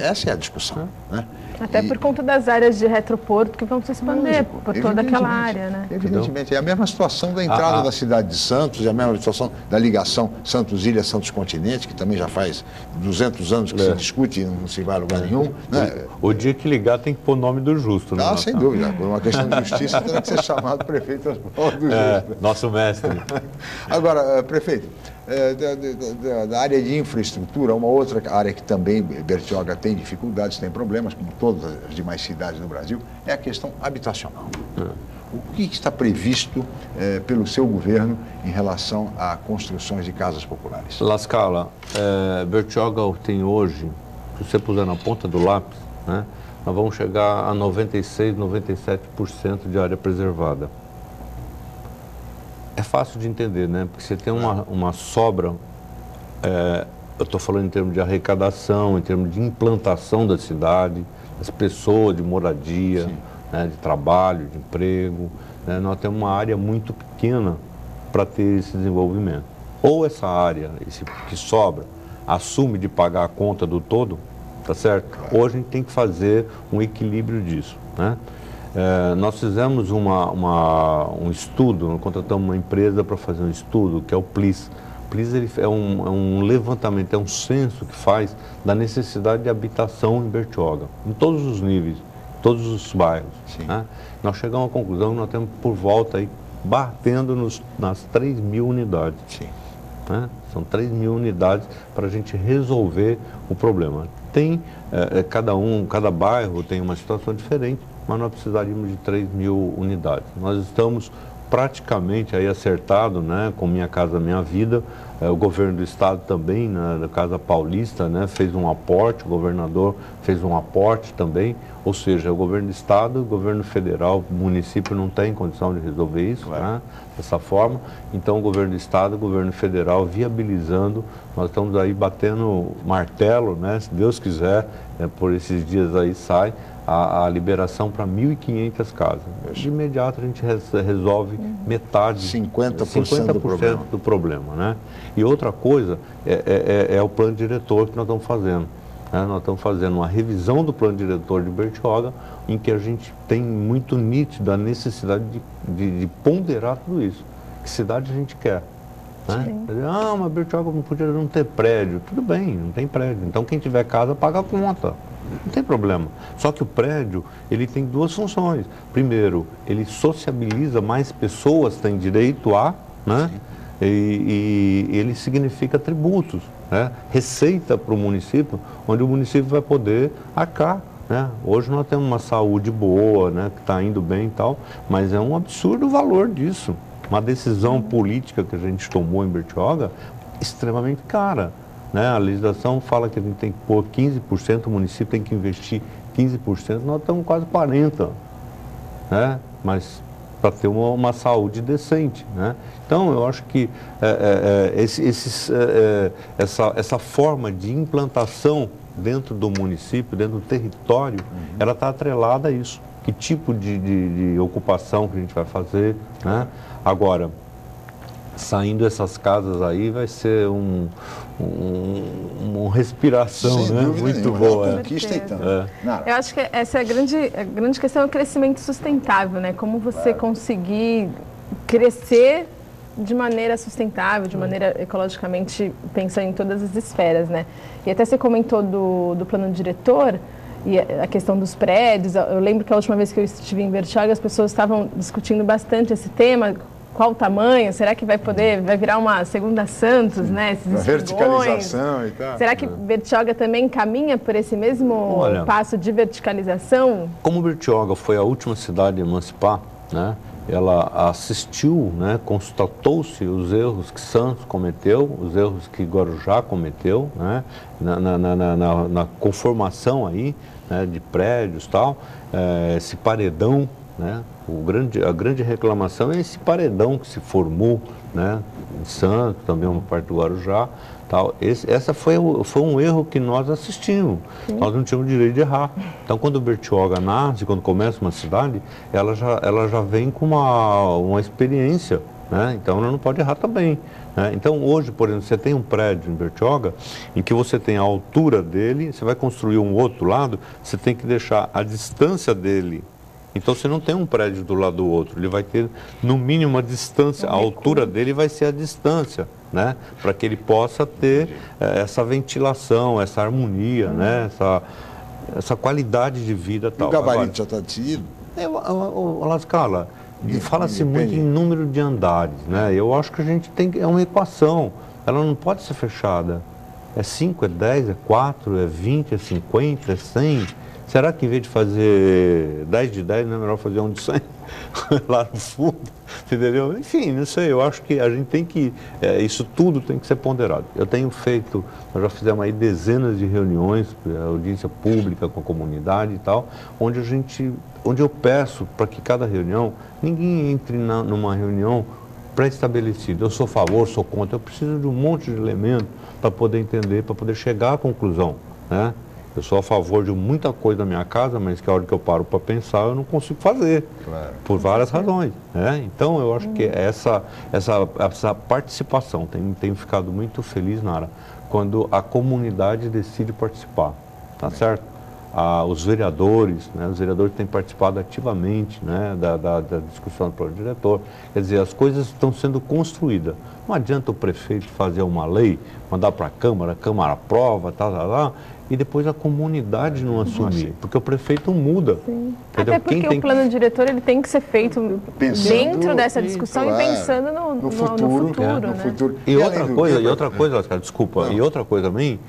Essa é a discussão. Né? Até por conta das áreas de retroporto que vão se expandir por toda aquela área, né? Evidentemente, é a mesma situação da entrada da cidade de Santos, é a mesma situação da ligação Santos-Ilha, Santos-Continente, que também já faz 200 anos que se discute e não se vai a lugar nenhum. Né? O dia que ligar tem que pôr o nome do justo, né? Sem dúvida. Por uma questão de justiça, terá que ser chamado prefeito às provas do justo. Nosso mestre. Agora, prefeito, da área de infraestrutura, uma outra área que também Bertioga tem dificuldades, tem problemas, como todas as demais cidades do Brasil, é a questão habitacional. O que está previsto pelo seu governo em relação a construções de casas populares? La Scala, Bertioga tem hoje, se você puser na ponta do lápis, né, nós vamos chegar a 96%, 97% de área preservada. É fácil de entender, né? Porque você tem uma sobra, eu estou falando em termos de arrecadação, em termos de implantação da cidade, das pessoas, de moradia, né, de trabalho, de emprego. Né? Nós temos uma área muito pequena para ter esse desenvolvimento. Ou essa área, esse que sobra, assume de pagar a conta do todo, tá certo? Hoje a gente tem que fazer um equilíbrio disso, né? Nós fizemos um estudo, contratamos uma empresa para fazer um estudo, que é o PLIS. O PLIS ele é um levantamento, é um censo que faz da necessidade de habitação em Bertioga, em todos os níveis, todos os bairros. Né? Nós chegamos à conclusão que nós temos por volta aí, batendo nas 3.000 unidades. Né? São 3.000 unidades para a gente resolver o problema. Tem, cada bairro tem uma situação diferente, mas nós precisaríamos de 3.000 unidades. Nós estamos praticamente aí acertado, né, com Minha Casa Minha Vida. O governo do estado também, na Casa Paulista, né, fez um aporte, o governador fez um aporte também, ou seja, o governo do estado, o governo federal, o município não tem condição de resolver isso, né, dessa forma. Então o governo do estado, o governo federal viabilizando, nós estamos aí batendo martelo, né, se Deus quiser, por esses dias aí sai a liberação para 1.500 casas. De imediato a gente resolve metade, 50% do problema, né? E outra coisa é o plano diretor que nós estamos fazendo. Né? Nós estamos fazendo uma revisão do plano diretor de Bertioga, em que a gente tem muito nítido a necessidade de ponderar tudo isso. Que cidade a gente quer? Né? Mas Bertioga não podia não ter prédio. Tudo bem, não tem prédio. Então quem tiver casa paga a conta. Não tem problema. Só que o prédio, ele tem duas funções. Primeiro, ele sociabiliza mais pessoas, tem direito a, né? E ele significa tributos, né? Receita para o município, onde o município vai poder arcar. Né? Hoje nós temos uma saúde boa, né? Que está indo bem e tal, mas é um absurdo o valor disso. Uma decisão política que a gente tomou em Bertioga, extremamente cara. Né? A legislação fala que a gente tem que pôr 15%, o município tem que investir 15%, nós estamos quase 40%. Né? Mas para ter uma saúde decente. Né? Então, eu acho que essa forma de implantação dentro do município, dentro do território, ela está atrelada a isso. Que tipo de ocupação que a gente vai fazer, né? Agora, saindo essas casas aí vai ser uma respiração, né? Muito boa. Conquista, então. Eu acho que essa é a grande questão, é o crescimento sustentável, né? Como você conseguir crescer de maneira sustentável, de maneira ecologicamente, pensando em todas as esferas, né? E até você comentou do plano diretor e a questão dos prédios. Eu lembro que a última vez que eu estive em Bertioga, as pessoas estavam discutindo bastante esse tema. Qual o tamanho? Será que vai virar uma segunda Santos, né? Esses verticalização e tal. Será que Bertioga também caminha por esse mesmo passo de verticalização? Como Bertioga foi a última cidade a emancipar, né? Ela assistiu, né? Constatou-se os erros que Santos cometeu, os erros que Guarujá cometeu, né? Na conformação aí, né? De prédios e tal, esse paredão, né? A grande reclamação é esse paredão que se formou, né, em Santos, também uma parte do Guarujá, tal. Essa foi um erro que nós assistimos. Sim. Nós não tínhamos direito de errar. Então, quando Bertioga nasce, quando começa uma cidade, ela já vem com uma experiência, né? Então, ela não pode errar também. Né? Então, hoje, por exemplo, você tem um prédio em Bertioga, em que você tem a altura dele, você vai construir um outro lado, você tem que deixar a distância dele. Então, você não tem um prédio do lado do outro, ele vai ter, no mínimo, a distância, a altura dele vai ser a distância, né? Para que ele possa ter essa ventilação, essa harmonia, né? Essa qualidade de vida. Tal. O gabarito já está decidido? Lascala, fala-se muito em número de andares, né? Eu acho que a gente tem, é uma equação, ela não pode ser fechada. É 5, é 10, é 4, é 20, é 50, é 100... Será que em vez de fazer 10 de 10, não é melhor fazer um de 100 lá no fundo? Entendeu? Enfim, não sei, eu acho que a gente tem que, isso tudo tem que ser ponderado. Eu tenho feito, nós já fizemos aí dezenas de reuniões, audiência pública com a comunidade e tal, onde eu peço para que cada reunião, ninguém entre numa reunião pré-estabelecida. Eu sou a favor, sou contra, eu preciso de um monte de elementos para poder entender, para poder chegar à conclusão, né? Eu sou a favor de muita coisa na minha casa, mas que a hora que eu paro para pensar, eu não consigo fazer, por várias razões. Né? Então, eu acho que essa participação, tenho ficado muito feliz, Nara, quando a comunidade decide participar. tá certo? Os vereadores têm participado ativamente, né, da discussão do plano diretor. Quer dizer, as coisas estão sendo construídas. Não adianta o prefeito fazer uma lei, mandar para a Câmara aprova, tal, e depois a comunidade não assumir, porque o prefeito muda. Até porque o plano diretor ele tem que ser feito dentro dessa discussão e pensando no futuro. E outra coisa, Oscar, desculpa, e outra coisa também,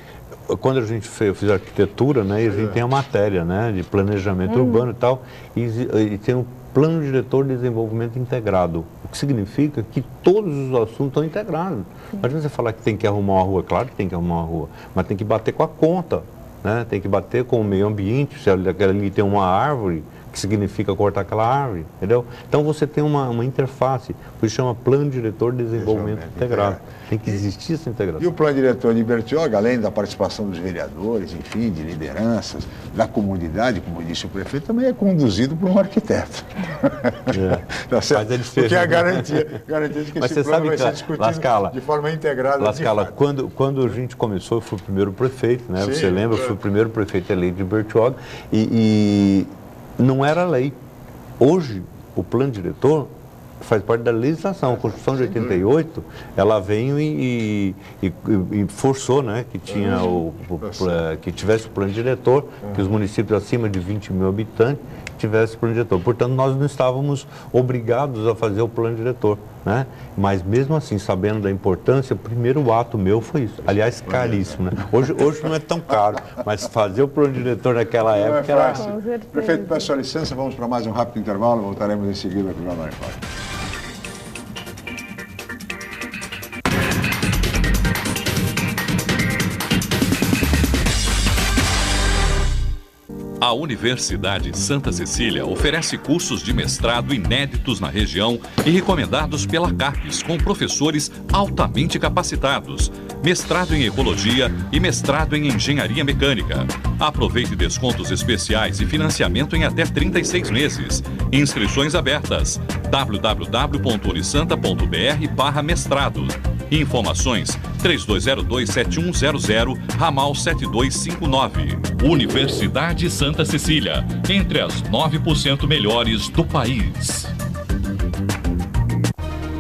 quando a gente fez arquitetura, né, e a gente tem a matéria, né, de planejamento urbano e tal, e tem um plano diretor de desenvolvimento integrado, o que significa que todos os assuntos estão integrados. Não adianta você falar que tem que arrumar uma rua, claro que tem que arrumar uma rua, mas tem que bater com a conta, né, tem que bater com o meio ambiente, se ali tem uma árvore, que significa cortar aquela árvore, entendeu? Então você tem uma interface, por isso chama Plano Diretor de Desenvolvimento Integrado. Tem que existir essa integração. E o Plano Diretor de Bertioga, além da participação dos vereadores, enfim, de lideranças, da comunidade, como disse o prefeito, também é conduzido por um arquiteto. Tá certo? Porque é a garantia de que esse plano vai ser discutido de forma integrada. Lascala, quando a gente começou, eu fui o primeiro prefeito, né? Sim, você lembra? Eu fui o primeiro prefeito eleito de Bertioga e não era lei. Hoje, o plano diretor faz parte da legislação. A Constituição de 88, ela veio e forçou, né, que tinha que tivesse o plano diretor, que os municípios acima de 20 mil habitantes tivessem plano diretor. Portanto, nós não estávamos obrigados a fazer o plano diretor, né? Mas mesmo assim, sabendo da importância, o primeiro ato meu foi isso. Aliás, caríssimo, né? Hoje não é tão caro, mas fazer o plano diretor naquela época era... Prefeito, peço sua licença, vamos para mais um rápido intervalo, voltaremos em seguida para o Jornal em Foque. A Universidade Santa Cecília oferece cursos de mestrado inéditos na região e recomendados pela CAPES, com professores altamente capacitados, mestrado em Ecologia e mestrado em Engenharia Mecânica. Aproveite descontos especiais e financiamento em até 36 meses. Inscrições abertas. www.unisanta.br/mestrado. Informações 3202-7100, ramal 7259. Universidade Santa Cecília, entre as 9% melhores do país.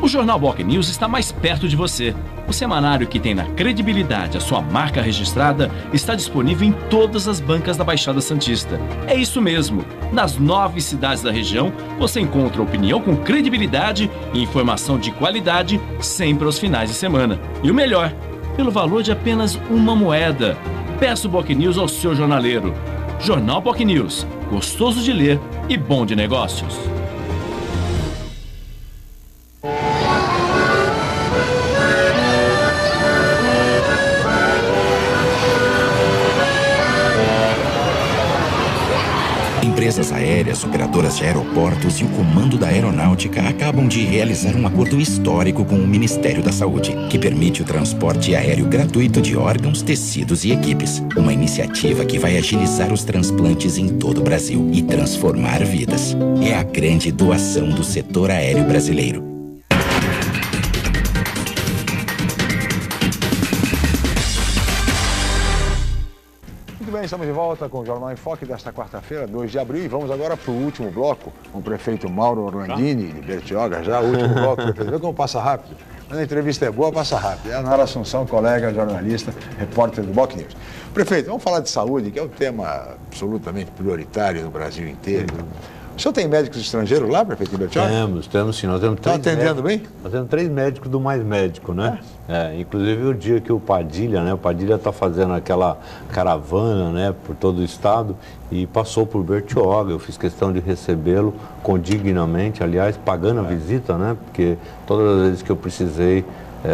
O Jornal Boc News está mais perto de você. O semanário que tem na credibilidade a sua marca registrada está disponível em todas as bancas da Baixada Santista. É isso mesmo. Nas 9 cidades da região, você encontra opinião com credibilidade e informação de qualidade sempre aos finais de semana. E o melhor, pelo valor de apenas uma moeda. Peça o Boc News ao seu jornaleiro. Jornal Boc News, gostoso de ler e bom de negócios. Empresas aéreas, operadoras de aeroportos e o Comando da Aeronáutica acabam de realizar um acordo histórico com o Ministério da Saúde, que permite o transporte aéreo gratuito de órgãos, tecidos e equipes. Uma iniciativa que vai agilizar os transplantes em todo o Brasil e transformar vidas. É a grande doação do setor aéreo brasileiro. Estamos de volta com o Jornal em Foque desta quarta-feira, 2 de abril, e vamos agora para o último bloco, com o prefeito Mauro Orlandini, de Bertioga, já o último bloco, prefeito. Vê como passa rápido. Quando a entrevista é boa, passa rápido. É a Nara Assunção, colega, jornalista, repórter do Boc News. Prefeito, vamos falar de saúde, que é um tema absolutamente prioritário no Brasil inteiro. O senhor tem médicos estrangeiros lá, prefeito Bertioga? Temos sim. Nós temos 3 atendendo bem? Nós temos 3 médicos do Mais Médico, né? Inclusive o dia que o Padilha, né? O Padilha está fazendo aquela caravana, né? Por todo o estado e passou por Bertioga. Eu fiz questão de recebê-lo condignamente, aliás, pagando a visita, né? Porque todas as vezes que eu precisei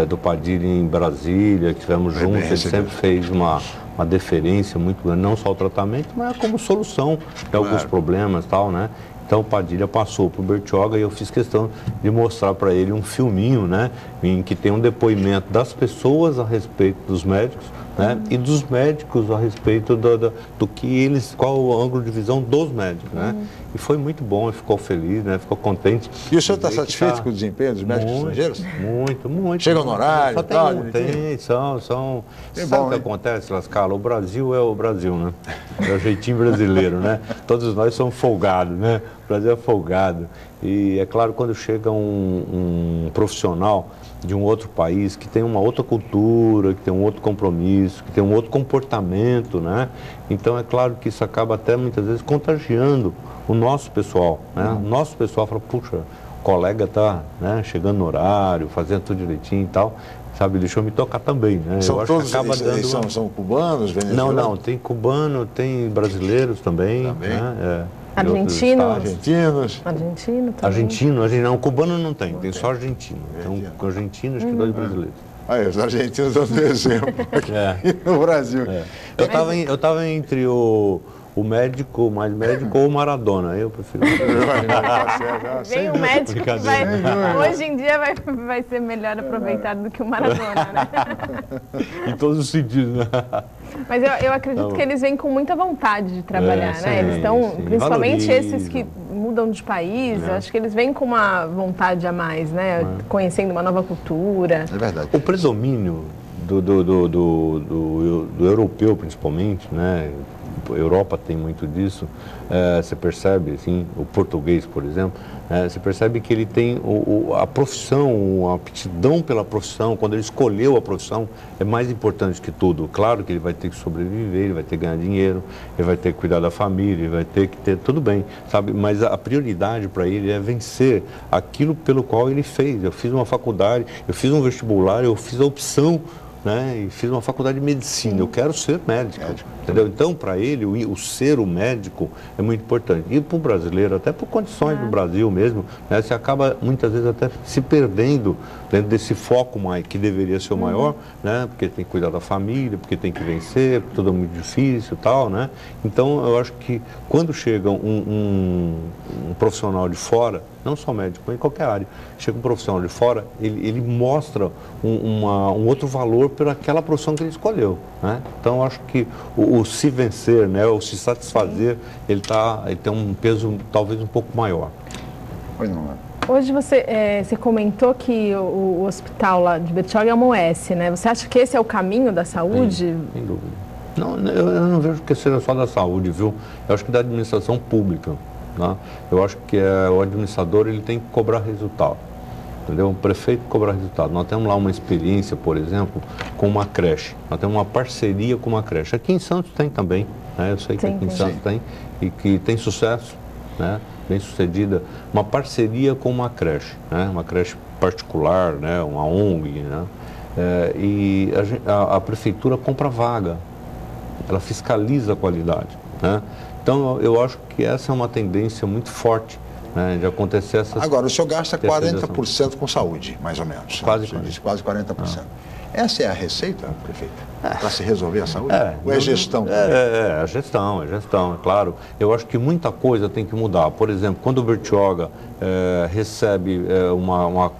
do Padilha em Brasília, que estivemos juntos, ele sempre fez uma deferência muito grande, não só o tratamento, mas como solução de alguns problemas e tal, né? Então o Padilha passou por Bertioga e eu fiz questão de mostrar para ele um filminho, né? Em que tem um depoimento das pessoas a respeito dos médicos, né? E dos médicos a respeito do que eles, qual o ângulo de visão dos médicos, né? E foi muito bom, ele ficou feliz, né? Ficou contente. E o senhor está satisfeito com o desempenho dos médicos estrangeiros? Muito. Chega no horário? Só são. Sabe o que acontece, Lascala? O Brasil é o Brasil, né? É o jeitinho brasileiro, né? Todos nós somos folgados, né? O Brasil é folgado. E é claro, quando chega um profissional de um outro país que tem uma outra cultura, que tem um outro compromisso, que tem um outro comportamento, né? Então é claro que isso acaba até muitas vezes contagiando o nosso pessoal, né? O nosso pessoal fala, puxa, o colega está, né, chegando no horário, fazendo tudo direitinho e tal, sabe, deixa eu me tocar também, né? São eu acho todos, que acaba dando são cubanos, venezuelanos? Não, tem cubano, tem brasileiros também. Né? Argentinos. Argentino também. Não, cubano não tem só argentino. Então, argentino, acho que 2 brasileiros. Aí, os argentinos dão exemplo aqui no Brasil. Eu estava entre o médico, mais médico ou o Maradona, eu prefiro. Vem um médico que hoje em dia vai ser melhor aproveitado do que o Maradona, né? Em todos os sentidos, né? Mas eu acredito que eles vêm com muita vontade de trabalhar, né? Eles estão, principalmente esses que mudam de país, eu acho que eles vêm com uma vontade a mais, né? Conhecendo uma nova cultura. É verdade. O predomínio do europeu, principalmente, né? A Europa tem muito disso, você percebe, assim, o português, por exemplo, você percebe que ele tem a profissão, a aptidão pela profissão, quando ele escolheu a profissão, é mais importante que tudo. Claro que ele vai ter que sobreviver, ele vai ter que ganhar dinheiro, ele vai ter que cuidar da família, ele vai ter que ter tudo bem, sabe? Mas a prioridade para ele é vencer aquilo pelo qual ele fez. Eu fiz uma faculdade, eu fiz um vestibular, eu fiz a opção, né, e fiz uma faculdade de medicina, eu quero ser médico, entendeu? Então, para ele, o ser o médico é muito importante. E para o brasileiro, até por condições do Brasil mesmo, né, você acaba muitas vezes até se perdendo dentro desse foco que deveria ser o maior, né, porque tem que cuidar da família, porque tem que vencer, porque tudo é muito difícil e tal, né? Então, eu acho que quando chega um profissional de fora, não só médico, mas em qualquer área, chega um profissional de fora, ele mostra um outro valor por aquela profissão que ele escolheu, né? Então, eu acho que o se vencer, né, o se satisfazer, ele tem um peso talvez um pouco maior. Hoje você comentou que o hospital lá de Bertioga é uma OS, né? Você acha que esse é o caminho da saúde? Sem dúvida. Não, eu não vejo que seja só da saúde, viu? Eu acho que da administração pública. Né? Eu acho que o administrador ele tem que cobrar resultado, entendeu? O prefeito cobrar resultado. Nós temos lá uma experiência, por exemplo, com uma creche. Nós temos uma parceria com uma creche. Aqui em Santos tem também, né? Eu sei que aqui em Santos tem e que tem sucesso, né? Bem sucedida. Uma parceria com uma creche, né? Uma creche particular, né? Uma ONG, né? E a prefeitura compra vaga, ela fiscaliza a qualidade, né? Então, eu acho que essa é uma tendência muito forte, né, de acontecer essas... Agora, o senhor gasta 40% com saúde, mais ou menos. Quase 40%. Essa é a receita, prefeito? Para se resolver a saúde? Ou é gestão? É gestão, é claro. Eu acho que muita coisa tem que mudar. Por exemplo, quando o Bertioga recebe uma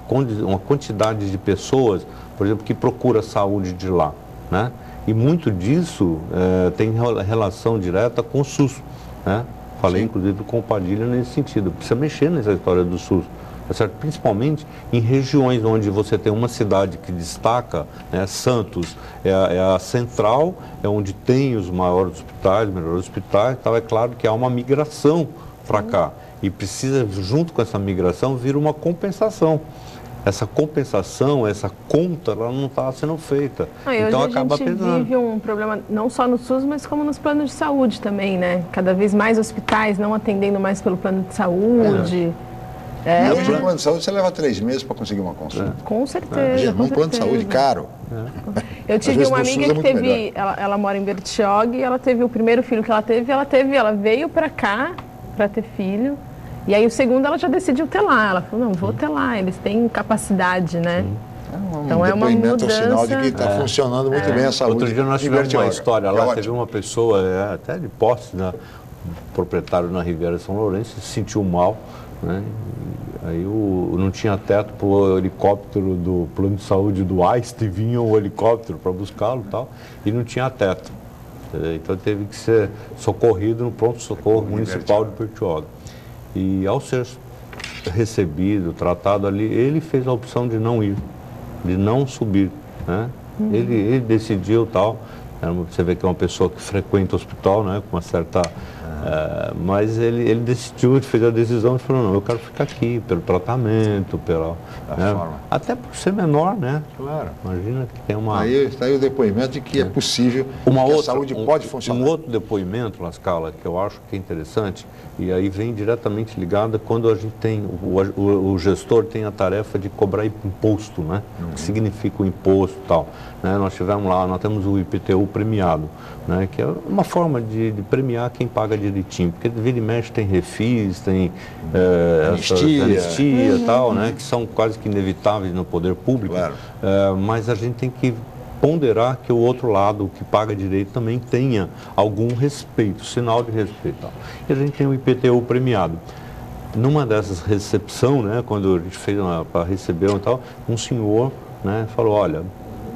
quantidade de pessoas, por exemplo, que procura saúde de lá, né? E muito disso tem relação direta com o SUS, né? Falei, inclusive, com o Padilha nesse sentido. Precisa mexer nessa história do SUS, tá certo? Principalmente em regiões onde você tem uma cidade que destaca, né? Santos é a central, é onde tem os maiores hospitais, melhores hospitais, então é claro que há uma migração para cá. E precisa, junto com essa migração, vir uma compensação. Essa compensação, essa conta, ela não está sendo feita. Então acaba pesando. A gente vive um problema não só no SUS, mas como nos planos de saúde também, né? Cada vez mais hospitais não atendendo mais pelo plano de saúde. No plano de saúde você leva 3 meses para conseguir uma consulta. Com certeza. Um plano de saúde caro. Eu tive uma amiga que teve, ela mora em Bertioga e ela teve o primeiro filho que ela veio para cá para ter filho. E aí o segundo ela já decidiu ter lá. Ela falou, não, vou ter lá, eles têm capacidade, né? Então é uma mudança. É sinal de que está funcionando muito bem a saúde. Outro dia nós tivemos uma história lá, teve uma pessoa, até de posse, né, proprietário na Riviera São Lourenço, se sentiu mal, né? Aí não tinha teto para o helicóptero do plano de saúde do AIST, vinha o helicóptero para buscá-lo e tal, e não tinha teto. Então teve que ser socorrido no pronto-socorro municipal de Bertioga. E ao ser recebido, tratado ali, ele fez a opção de não ir, de não subir, né? Ele decidiu tal. Você vê que é uma pessoa que frequenta o hospital, né, com uma certa... mas ele decidiu, ele fez a decisão e falou, não, eu quero ficar aqui pelo tratamento, pela... Né, até por ser menor, né? Claro. Imagina que tem uma... Está aí o depoimento de que é possível, que a saúde pode funcionar. Um outro depoimento, Lascala, que eu acho que é interessante, e aí vem diretamente ligada quando a gente tem, o gestor tem a tarefa de cobrar imposto, né? O que significa o imposto e tal. Né? Nós temos o IPTU premiado, né? Que é uma forma de premiar quem paga direitinho, porque vira e mexe tem refis, tem anistia e tal, né? Que são quase que inevitáveis no poder público, claro. Mas a gente tem que ponderar que o outro lado, o que paga direito, também tenha algum respeito, sinal de respeito. Tal. E a gente tem o IPTU premiado. Numa dessas recepção, né, quando a gente fez para receber e tal, um senhor, né, falou, olha,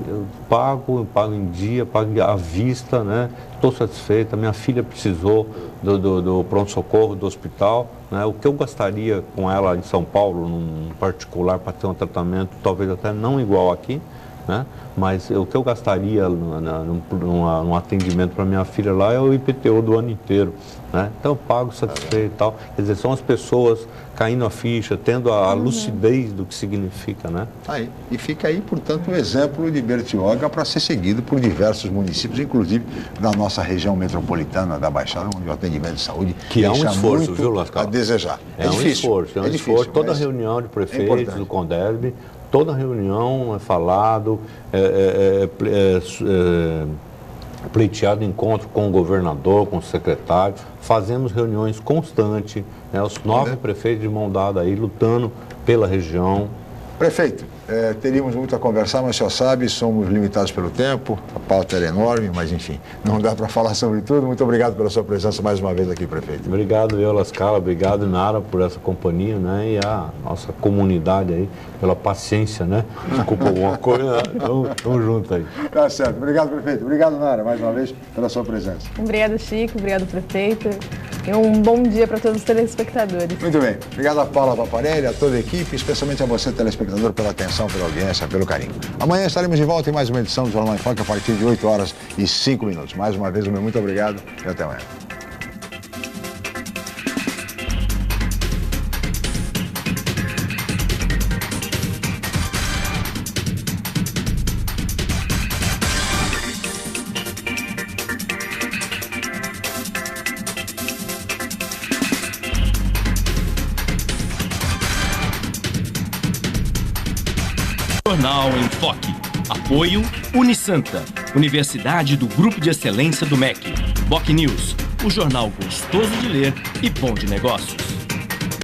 eu pago em dia, pago à vista, né? Estou satisfeita, minha filha precisou do pronto-socorro, do hospital, né? O que eu gastaria com ela em São Paulo, num particular, para ter um tratamento talvez até não igual aqui, né? Mas o que eu gastaria num atendimento para minha filha lá é o IPTU do ano inteiro, né? Então eu pago satisfeito e tal. Quer dizer, são as pessoas caindo a ficha, tendo a lucidez do que significa, né? Aí. E fica aí, portanto, um exemplo de Bertioga para ser seguido por diversos municípios, inclusive da nossa região metropolitana da Baixada, onde o atendimento de saúde que é um esforço, viu, Lascala? A desejar. É um esforço, difícil. Toda reunião de prefeitos do Conderb, toda reunião é falado, pleiteado encontro com o governador, com o secretário, fazemos reuniões constantes, né, os 9 prefeitos de mão dada aí, lutando pela região. Prefeito, teríamos muito a conversar, mas o senhor sabe, somos limitados pelo tempo, a pauta era enorme, mas enfim, não dá para falar sobre tudo. Muito obrigado pela sua presença mais uma vez aqui, prefeito. Obrigado, Lascala, obrigado, Nara, por essa companhia, né, e a nossa comunidade aí, pela paciência, né? Desculpa alguma coisa, estamos juntos aí. Tá certo, obrigado, prefeito. Obrigado, Nara, mais uma vez, pela sua presença. Obrigado, Chico, obrigado, prefeito. E um bom dia para todos os telespectadores. Muito bem. Obrigado a Paula Paparelli, a toda a equipe, especialmente a você, telespectador, pela atenção, pela audiência, pelo carinho. Amanhã estaremos de volta em mais uma edição do Jornal em Foque a partir de 8h05. Mais uma vez, meu muito obrigado e até amanhã. Jornal em Foque. Apoio Unisanta, Universidade do Grupo de Excelência do MEC. Boc News, o jornal gostoso de ler e bom de negócios.